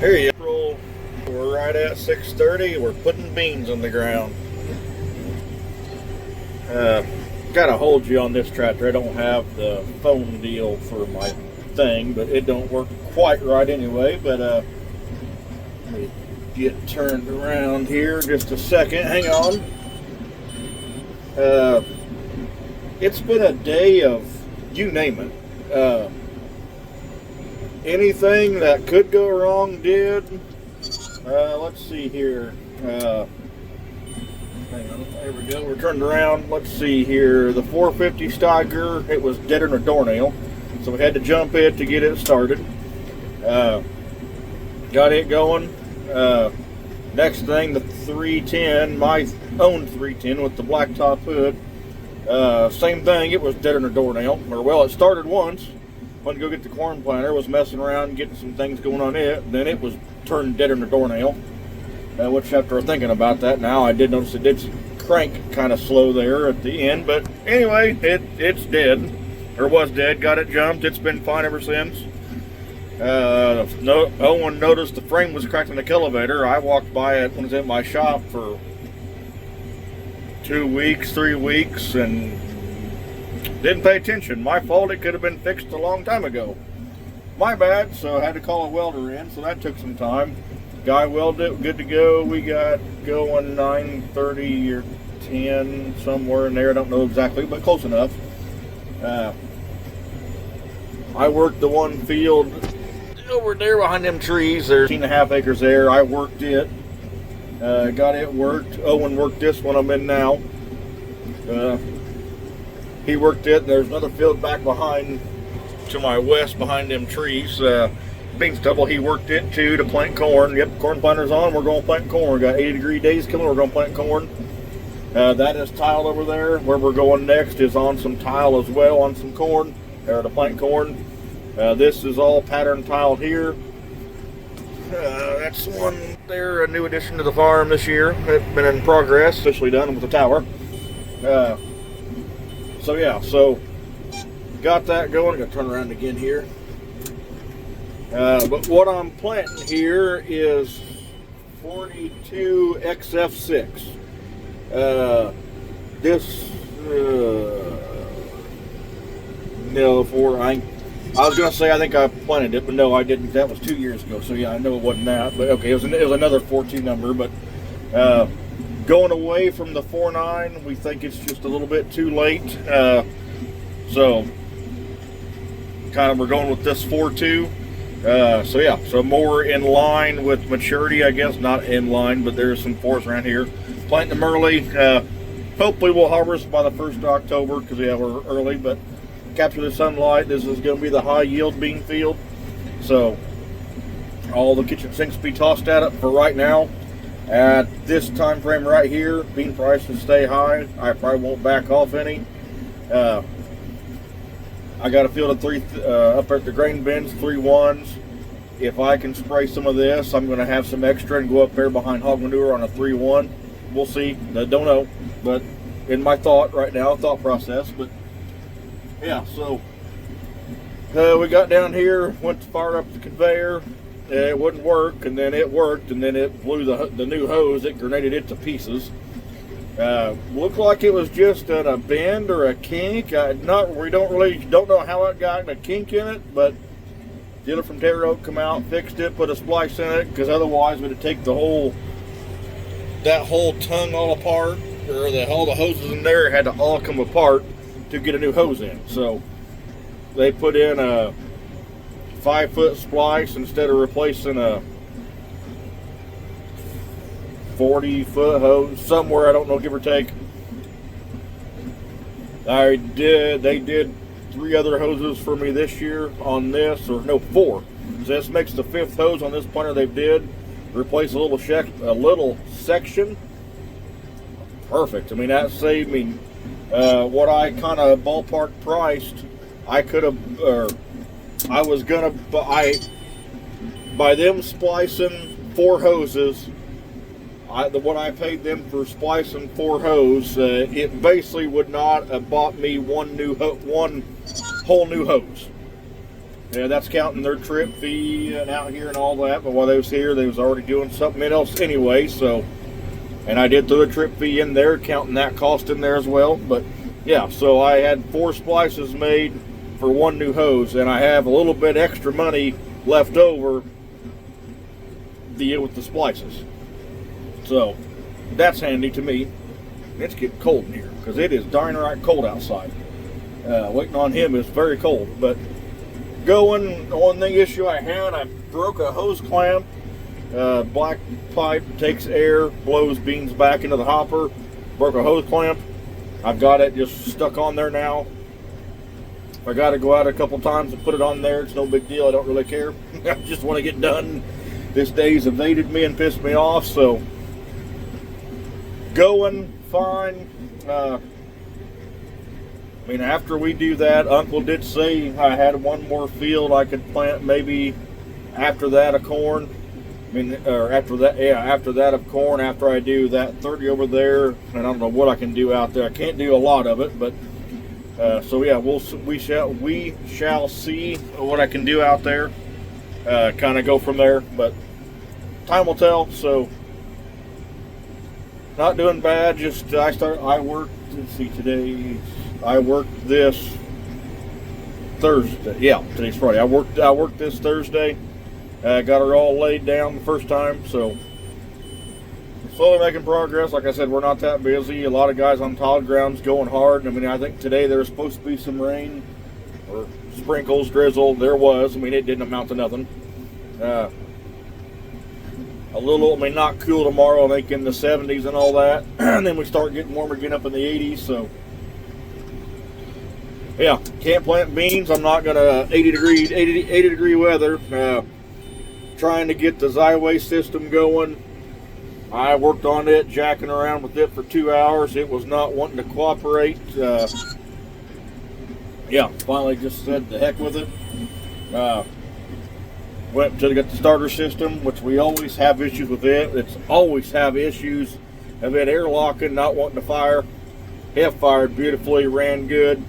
Here you go. We're right at 6:30. We're putting beans on the ground. Gotta hold you on this tractor. I don't have the phone deal for my thing, but it don't work quite right anyway. But let me get turned around here just a second. Hang on. It's been a day of you name it. Anything that could go wrong did. Let's see here. Hang on, there we go. We're turned around. Let's see here. The 450 Steiger, it was deader than a doornail, so we had to jump it to get it started. Got it going. Next thing, the 310, my own 310 with the blacktop hood. Same thing. It was deader than a doornail. Or well, it started once. Went to go get the corn planter. Was messing around, getting some things going on it. Then it was turned deader than a doornail. Which after thinking about that now, I did notice it did crank kind of slow there at the end. But anyway, it's dead, or was dead. Got it jumped. It's been fine ever since. No one noticed the frame was cracked in the elevator. I walked by it when it was in my shop for 2 weeks, 3 weeks, and didn't pay attention. My fault. It could have been fixed a long time ago. My bad. So I had to call a welder in. So that took some time. Guy welded it, good to go. We got going 9:30 or 10, somewhere in there. I don't know exactly, but close enough. I worked the one field over there behind them trees. There's 18.5 acres there. I worked it. Got it worked. Owen worked this one I'm in now. He worked it. There's another field back behind, to my west, behind them trees. Bean stubble, he worked it too to plant corn. Yep, corn planter's on. We're going to plant corn. We got 80-degree days coming. We're going to plant corn. That is tiled over there. Where we're going next is on some tile as well, on some corn, or to plant corn. This is all pattern tiled here. That's one there, a new addition to the farm this year. It's been in progress, officially done with the tower. So yeah, so got that going. Got to turn around again here. But what I'm planting here is 42 XF6. I was going to say I think I planted it, but no, I didn't. That was 2 years ago, so yeah, I know it wasn't that. But okay, it was another 42 number. But going away from the 4.9, we think it's just a little bit too late. So kind of we're going with this 4.2. So yeah, so more in line with maturity, I guess. Not in line, but there's some fours around here. Planting them early. Hopefully we'll harvest by the 1st of October, because yeah, we're early, but capture the sunlight. This is going to be the high yield bean field. So all the kitchen sinks be tossed at it for right now. At this time frame right here, bean prices stay high. I probably won't back off any. I got a field of three up at the grain bins, 3.1s. If I can spray some of this, I'm going to have some extra and go up there behind hog manure on a 3.1. We'll see. I don't know, but in my thought process. But yeah, so we got down here, went to fire up the conveyor. It wouldn't work, and then it worked, and then it blew the new hose. It grenaded it to pieces. Looked like it was just a bend or a kink. We don't know how it got a kink in it, but dealer from Terre Haute come out, fixed it, put a splice in it, because otherwise we'd take that whole tongue all apart, or all the hoses in there had to all come apart to get a new hose in. So they put in a 5-foot splice instead of replacing a 40-foot hose somewhere, I don't know, give or take. They did 3 other hoses for me this year on this, or no, 4. So this makes the 5th hose on this planter they've did. Replace a little section. Perfect. I mean, that saved me what I kind of ballpark priced. By them splicing 4 hoses, what I paid them for splicing 4 hose, it basically would not have bought me one whole new hose. Yeah, that's counting their trip fee and out here and all that. But while they was here, they was already doing something else anyway. So, and I did throw the trip fee in there, counting that cost in there as well. But yeah, so I had 4 splices made for 1 new hose, and I have a little bit extra money left over to deal with the splices. So that's handy to me. It's getting cold in here because it is darn right cold outside. Waiting on him is very cold. But going, the one thing issue I had, I broke a hose clamp. Black pipe takes air, blows beans back into the hopper. Broke a hose clamp. I've got it just stuck on there now. If I got to go out a couple times and put it on there, it's no big deal. I don't really care. I just want to get done. This day's evaded me and pissed me off, so going fine. I mean, after we do that, Uncle did say I had 1 more field I could plant maybe after that of corn. I mean, or after that, yeah, after that of corn, after I do that 30 over there, and I don't know what I can do out there. I can't do a lot of it, but so yeah, we shall see what I can do out there. Kind of go from there, but time will tell. So not doing bad. Just I worked. Let's see, today I worked this Thursday. Yeah, today's Friday. I worked this Thursday. Got her all laid down the first time, so slowly making progress. Like I said, we're not that busy. A lot of guys on tile grounds going hard. I mean, I think today there was supposed to be some rain or sprinkles, drizzle. There was. I mean, it didn't amount to nothing. A little, I mean, not cool tomorrow, I think in the 70s and all that. And then we start getting warmer again up in the 80s, so yeah, can't plant beans. I'm not gonna 80 degree weather. Trying to get the Xyway system going. I worked on it, jacking around with it for 2 hours. It was not wanting to cooperate. Yeah, finally just said the heck with it. Went to get the starter system, which we always have issues with it. It's always have issues of it airlocking, not wanting to fire. It fired beautifully, ran good,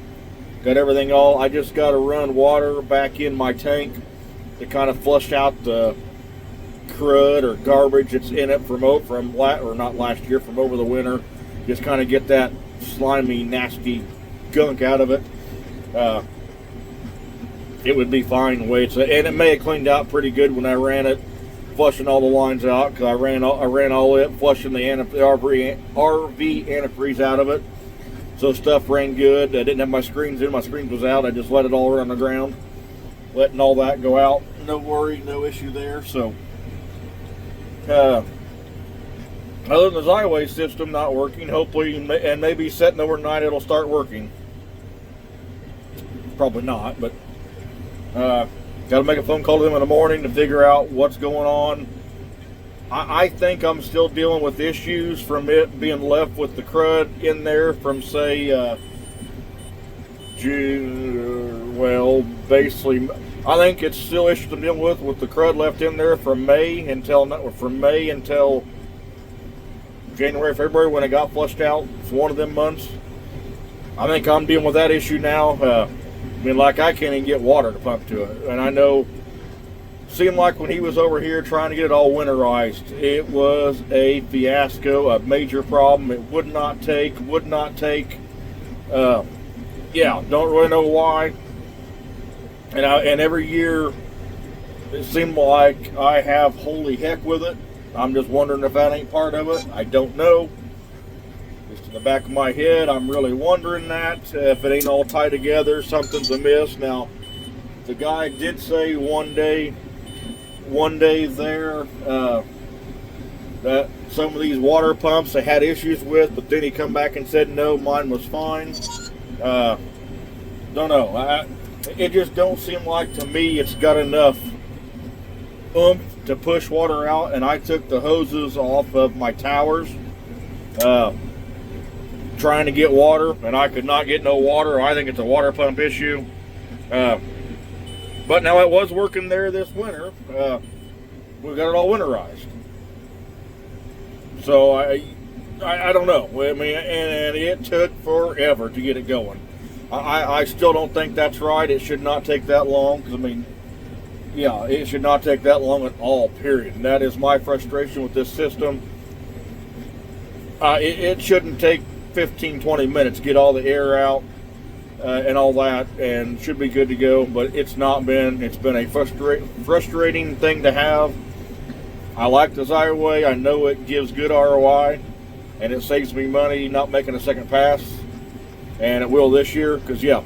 got everything all. I just got to run water back in my tank to kind of flush out the crud or garbage that's in it from not last year, from over the winter. Just kind of get that slimy, nasty gunk out of it. It would be fine the way it's, and it may have cleaned out pretty good when I ran it, flushing all the lines out, because I ran all it, flushing the RV antifreeze out of it. So stuff ran good. I didn't have my screens in. My screens was out. I just let it all run on the ground, letting all that go out. No worry, no issue there. So, other than the Xyway system not working, hopefully, and maybe setting overnight, it'll start working. Probably not, but got to make a phone call to them in the morning to figure out what's going on. I think I'm still dealing with issues from it being left with the crud in there from, say, June. Well, basically, I think it's still issues I'm dealing with the crud left in there from May until January, February, when it got flushed out. It's one of them months. I think I'm dealing with that issue now. I mean, like, I can't even get water to pump to it. And I know, seemed like when he was over here trying to get it all winterized, it was a fiasco, a major problem. It would not take. Yeah, don't really know why. And every year, it seemed like I have holy heck with it. I'm just wondering if that ain't part of it. I don't know. Just in the back of my head, I'm really wondering that. If it ain't all tied together, something's amiss. Now, the guy did say one day there that some of these water pumps they had issues with, but then he come back and said no, mine was fine. Don't know. It just don't seem like to me it's got enough oomph to push water out. And I took the hoses off of my towers trying to get water, and I could not get no water. I think it's a water pump issue. But now it was working there this winter. We got it all winterized. So I don't know. I mean, and it took forever to get it going. I still don't think that's right. It should not take that long, because I mean, yeah, it should not take that long at all, period. And that is my frustration with this system. It shouldn't take 15-20 minutes to get all the air out and all that, and should be good to go, but it's not been. It's been a frustrating thing to have. I like the Xyway. I know it gives good ROI, and it saves me money not making a second pass, and it will this year, because yeah,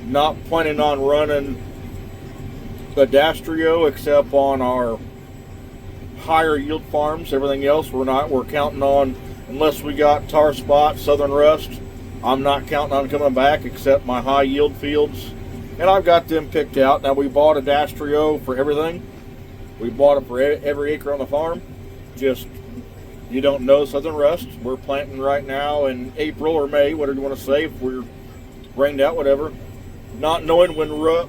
not planning on running the Dastrio except on our higher yield farms. Everything else we're counting on, unless we got tar spot, southern rust. I'm not counting on coming back except my high yield fields, and I've got them picked out. Now, we bought a Dastrio for everything. We bought it for every acre on the farm. Just, you don't know southern rust. We're planting right now in April or May, whatever you want to say, if we're rained out, whatever, not knowing when or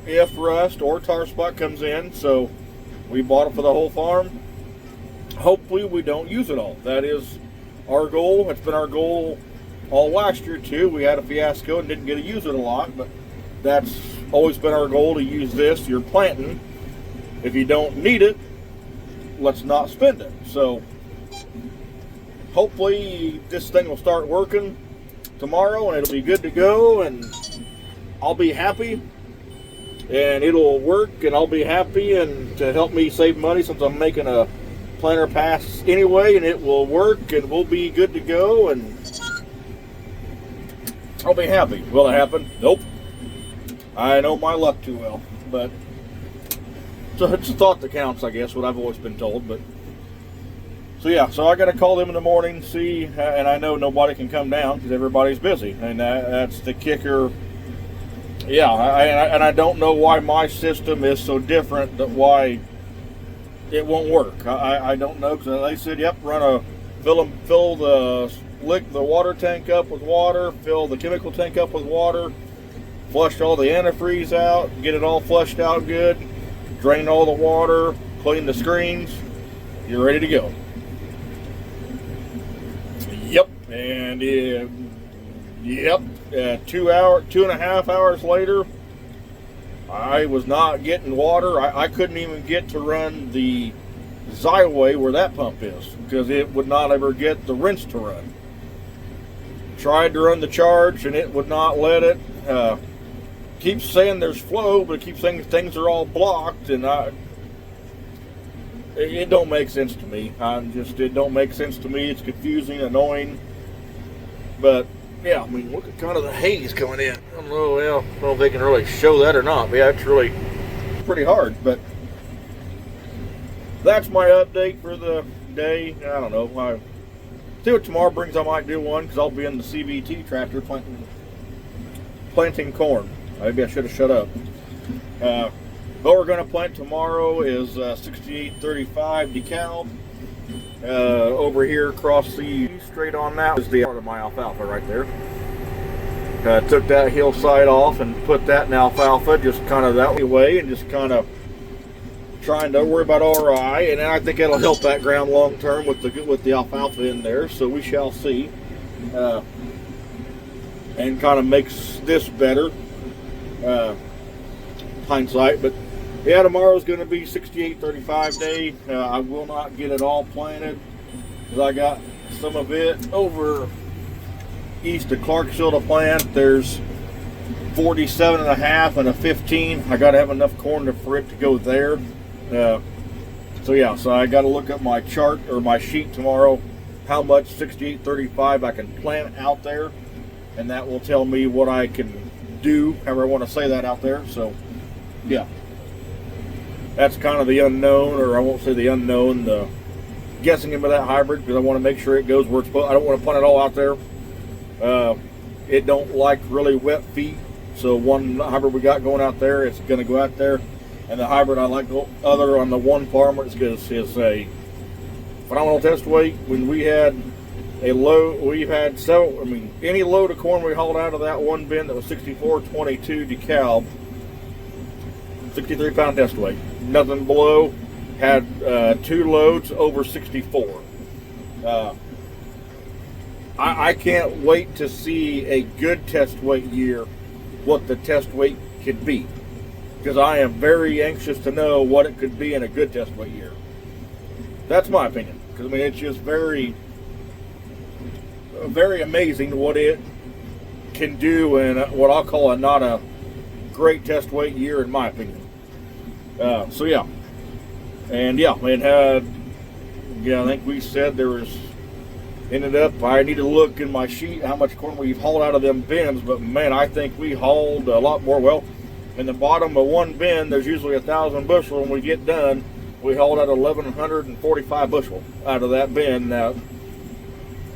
if rust or tar spot comes in. So we bought it for the whole farm. Hopefully we don't use it all. That is our goal. It's been our goal all last year too. We had a fiasco and didn't get to use it a lot, but that's always been our goal, to use this. You're planting. If you don't need it, let's not spend it. So hopefully this thing will start working tomorrow, and it'll be good to go, and I'll be happy, and it'll work, and I'll be happy, and to help me save money, since I'm making a planter pass anyway, and it will work, and we'll be good to go, and I'll be happy. Will it happen? Nope. I know my luck too well, but so it's a thought that counts, I guess, what I've always been told. But so yeah, so I got to call them in the morning, see, and I know nobody can come down because everybody's busy, and that's the kicker. Yeah, and I don't know why my system is so different, that why it won't work. I don't know, because they said, yep, fill the water tank up with water, fill the chemical tank up with water, flush all the antifreeze out, get it all flushed out good, drain all the water, clean the screens, you're ready to go. Yep, and 2.5 hours later, I was not getting water. I couldn't even get to run the Xyway where that pump is, because it would not ever get the rinse to run. Tried to run the charge, and it would not let it. Keeps saying there's flow, but it keeps saying things are all blocked, and it don't make sense to me. It don't make sense to me. It's confusing, annoying, but yeah, I mean, look at kind of the haze coming in. I don't know if they can really show that or not. But yeah, it's really pretty hard, but that's my update for the day. I don't know. See what tomorrow brings. I might do one, because I'll be in the CVT tractor planting corn. Maybe I should have shut up. What we're going to plant tomorrow is 6835 DeKalb. Over here across the straight on that is the part of my alfalfa right there. Took that hillside off and put that in alfalfa, just kind of that way, and just kind of trying to worry about RI, and I think it'll help that ground long term with the alfalfa in there. So we shall see, and kind of makes this better. Hindsight, but yeah, tomorrow's going to be 6835 day. I will not get it all planted, because I got some of it over east of Clarksville to plant. There's 47.5 and a 15. I got to have enough corn for it to go there. So yeah, so I got to look up my chart or my sheet tomorrow, how much 6835 I can plant out there, and that will tell me what I can do, however I want to say that out there. So yeah, that's kind of the unknown, or I won't say the unknown, the guessing into that hybrid, because I want to make sure it goes where it's supposed. I don't want to plant it all out there. It don't like really wet feet, so one hybrid we got going out there, it's going to go out there. And the hybrid I like other on the one farm is a phenomenal test weight. When we had a load, we've had several, any load of corn we hauled out of that one bin that was 6422 DeKalb, 63 pound test weight, nothing below, had 2 loads over 64. I can't wait to see a good test weight year, what the test weight could be, because I am very anxious to know what it could be in a good test weight year. That's my opinion, because I mean it's just very, very amazing what it can do in what I'll call not a great test weight year, in my opinion. So yeah, and yeah, it had, I think we said there was, ended up, I need to look in my sheet how much corn we've hauled out of them bins, but man, I think we hauled a lot more. Well, in the bottom of one bin, there's usually 1,000 bushel. When we get done, we hauled out 1,145 bushel out of that bin. Now,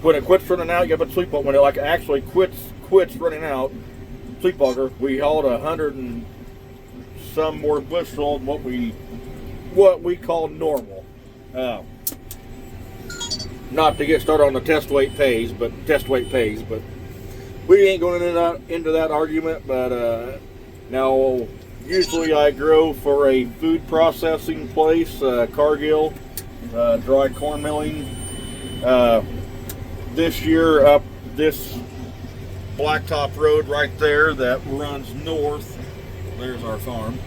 when it quits running out, you have a sleep auger. When it like actually quits running out, sleep auger, we hauled 100 and some more bushel, what we call normal. Not to get started on the test weight pays, but we ain't going into that argument. But now, usually I grow for a food processing place, Cargill, dry corn milling. This year, up this blacktop road right there that runs north, there's our farm,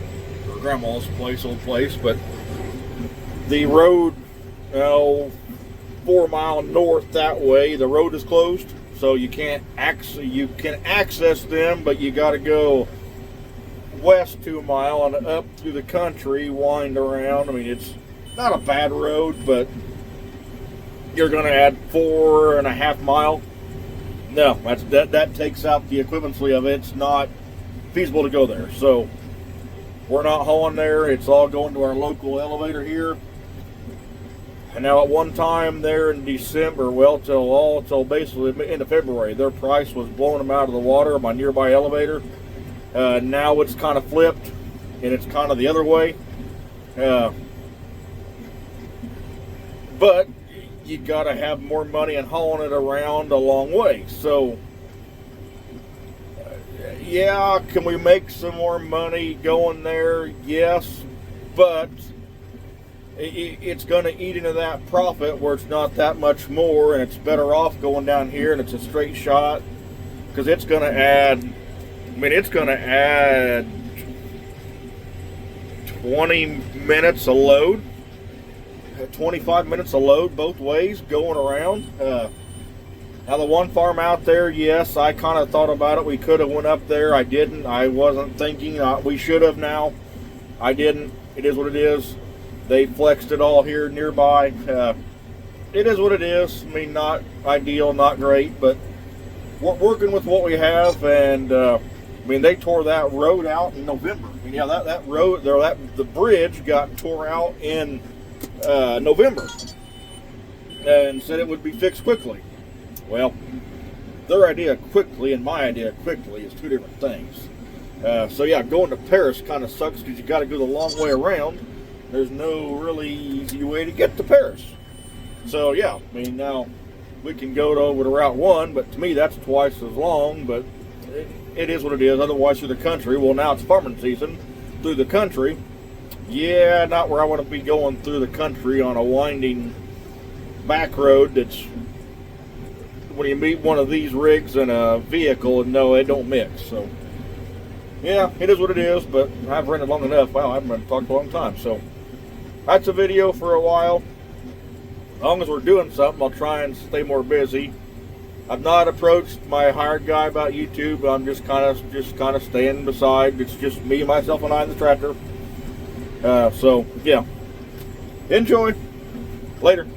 or grandma's place, old place, but the road, 4 mile north that way, the road is closed, so you can access them, but you got to go west 2 mile and up through the country, wind around. I mean, it's not a bad road, but you're going to add 4.5 mile. No, that takes out the equivalency of it. It's not feasible to go there, so we're not hauling there. It's all going to our local elevator here. And now at one time there in December, well, till basically into February, their price was blowing them out of the water, my nearby elevator. Now it's kind of flipped, and it's kind of the other way. But you got to have more money and hauling it around a long way. So, yeah, can we make some more money going there? Yes, but it's going to eat into that profit where it's not that much more, and it's better off going down here and it's a straight shot, because it's going to add, it's going to add 20 minutes a load, 25 minutes a load both ways going around. Now the one farm out there, yes, I kind of thought about it. We could have went up there. I didn't. I wasn't thinking. We should have now. I didn't. It is what it is. They flexed it all here nearby. It is what it is. Not ideal, not great, but we're working with what we have. And they tore that road out in November. That road there, the bridge got tore out in November, and said it would be fixed quickly. Well, their idea quickly and my idea quickly is two different things. So yeah, going to Paris kind of sucks because you got to go the long way around. There's no really easy way to get to Paris. So yeah, now we can go over to Route 1, but to me that's twice as long, but it is what it is. Otherwise through the country, well, now it's farming season, through the country. Yeah, not where I want to be going through the country on a winding back road that's, when you meet one of these rigs in a vehicle, and no, it don't mix. So yeah, it is what it is, but I've rented long enough. Wow, I haven't been talking for a long time. So that's a video for a while. As long as we're doing something, I'll try and stay more busy. I've not approached my hired guy about YouTube. I'm just kind of staying beside. It's just me, myself, and I in the tractor. So yeah, enjoy. Later.